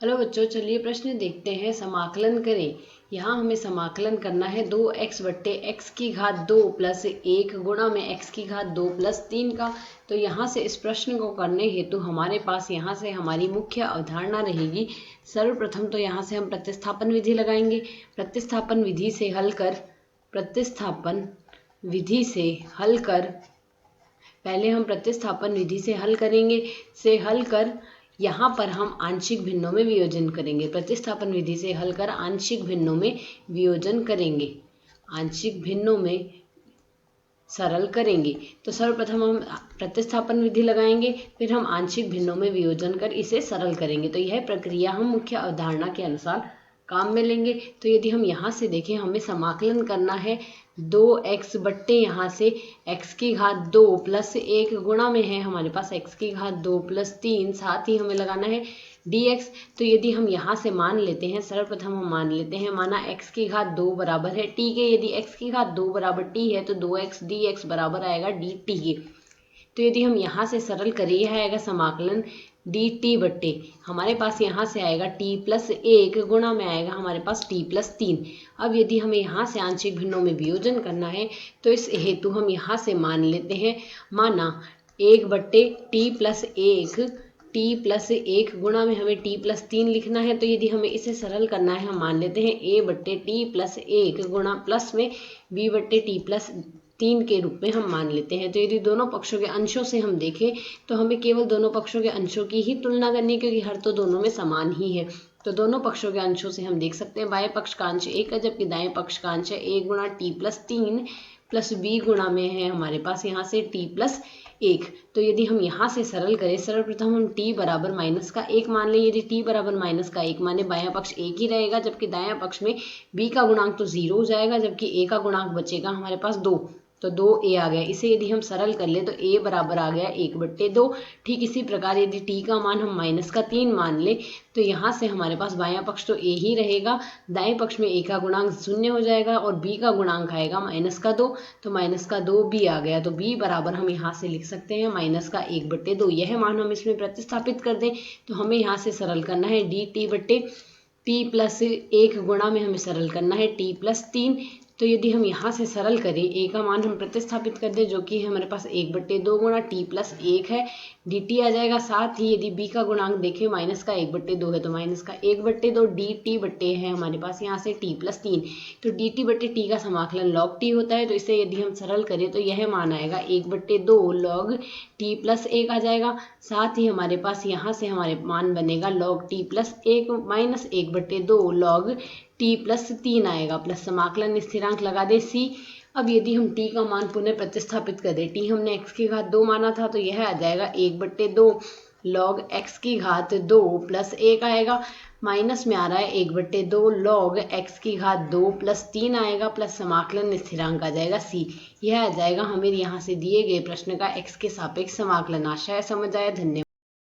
Hello बच्चों, चलिए प्रश्न देखते हैं। समाकलन करें। यहाँ हमें समाकलन करना है 2x बट्टे x की घात 2 प्लस 1 गुणा में x की घात 2 प्लस 3 का। तो यहाँ से इस प्रश्न को करने हेतु हमारे पास यहाँ से हमारी मुख्य अवधारणा रहेगी। सर्वप्रथम तो यहाँ से हम प्रतिस्थापन विधि लगाएंगे। प्रतिस्थापन विधि से हल कर पहले हम प्रतिस्थापन विधि से हल करेंगे। यहाँ पर हम आंशिक भिन्नों में वियोजन करेंगे। प्रतिस्थापन विधि से हल कर आंशिक भिन्नों में वियोजन करेंगे, आंशिक भिन्नों में सरल करेंगे। तो सर्वप्रथम हम प्रतिस्थापन विधि लगाएंगे, फिर हम आंशिक भिन्नों में वियोजन कर इसे सरल करेंगे। तो यह प्रक्रिया हम मुख्य अवधारणा के अनुसार काम में लेंगे। तो यदि हम यहाँ से देखें, हमें समाकलन करना है 2x बट्टे यहाँ से x की घात 2 प्लस 1 गुणा में है हमारे पास x की घात 2 प्लस 3, साथ ही हमें लगाना है dx। तो यदि हम यहाँ से मान लेते हैं, सर्वप्रथम हम मान लेते हैं, माना x की घात 2 बराबर है t के। यदि x की घात 2 बराबर t है तो 2x dx बराबर आएगा dt के। तो यदि हम यहाँ से सरल करें, यह आएगा समाकलन dt बट्टे हमारे पास यहाँ से आएगा t प्लस 1 गुणा में आएगा हमारे पास t प्लस 3। अब यदि हमें यहाँ से आंशिक भिन्नों में वियोजन करना है तो इस हेतु हम यहाँ से मान लेते हैं, माना 1 बट्टे t प्लस 1 गुणा में हमें t प्लस 3 लिखना है। तो यदि हमें इसे सरल करना है, हम मान लेते हैं a बट्टे t प्लस 1 गुणा प्लस में b बट्टे t प्लस 3 के रूप में हम मान लेते हैं। तो यदि दोनों पक्षों के अंशों से हम देखें तो हमें केवल दोनों पक्षों के अंशों की ही तुलना करनी है, क्योंकि हर तो दोनों में समान ही है। तो दोनों पक्षों के अंशों से हम देख सकते हैं, बाएं पक्ष का अंश 1 है जबकि दाएं पक्ष का अंश है 1 गुणा t प्लस 3 प्लस b गुणा में है हमारे पास यहाँ से t प्लस 1। तो यदि हम यहाँ से सरल करें, सर्वप्रथम हम t बराबर माइनस का 1 मान लें। यदि t बराबर माइनस का 1 माने, बायां पक्ष 1 ही रहेगा, जबकि दायां पक्ष में b का गुणांक तो 0 हो जाएगा, जबकि a का गुणांक बचेगा हमारे पास 2। तो 2a आ गया। इसे यदि हम सरल कर ले तो a बराबर आ गया 1 बट्टे 2। ठीक इसी प्रकार यदि t का मान हम माइनस का 3 मान ले तो यहाँ से हमारे पास बायां पक्ष तो a ही रहेगा, दाएं पक्ष में a का गुणांक 0 हो जाएगा और b का गुणांक आएगा माइनस का 2। तो माइनस का 2b आ गया। तो b बराबर हम यहाँ से लिख सकते हैं माइनस का 1 बट्टे 2। यह मान हम इसमें प्रतिस्थापित कर दें तो हमें यहाँ से सरल करना है dt बट्टे t प्लस 1 गुणा में हमें सरल करना है t प्लस 3। तो यदि हम यहाँ से सरल करें, a का मान हम प्रतिस्थापित कर दें, जो कि हमारे पास 1 बट्टे 2 गुणा t प्लस 1 है, dt आ जाएगा। साथ ही यदि b का गुणांक देखें, माइनस का 1 बट्टे 2 है तो माइनस का 1 बट्टे 2 dt बट्टे है हमारे पास यहाँ से t प्लस 3। तो dt बट्टे t का समाकलन log t होता है। तो इसे यदि हम सरल करें तो यह मान आएगा 1 बट्टे 2 log t प्लस 1 आ जाएगा। साथ ही हमारे पास यहाँ से हमारे मान बनेगा log t प्लस 1 माइनस 1 बट्टे 2 log t प्लस 3 आएगा, प्लस समाकलन स्थिरांक लगा दे c। अब यदि हम t का मान पुनः प्रतिस्थापित कर दे, t हमने x की घात 2 माना था तो यह आ जाएगा 1 बट्टे 2 log x की घात 2 प्लस 1 आएगा, माइनस में आ रहा है 1 बट्टे 2 log x की घात 2 प्लस 3 आएगा, प्लस समाकलन स्थिरांक आ जाएगा c। यह आ जाएगा हमें यहाँ से दिए गए प्रश्न का x के सापेक्ष समाकलन। आशा है समझ आया। धन्यवाद।